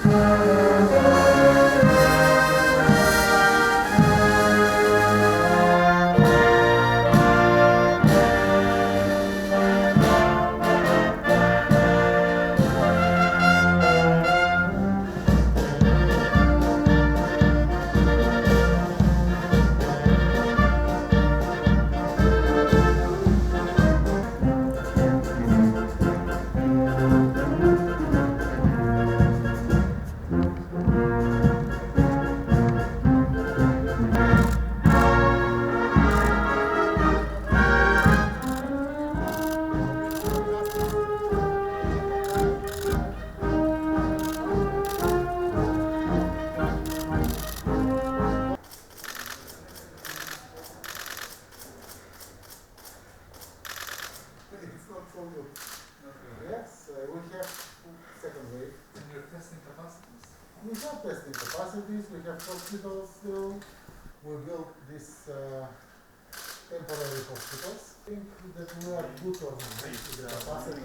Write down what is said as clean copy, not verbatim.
It's not so good. Yes, we have second wave. And you're testing capacities? We have testing capacities, we have hospitals still. We built these temporary hospitals. I think that we are good on the capacity.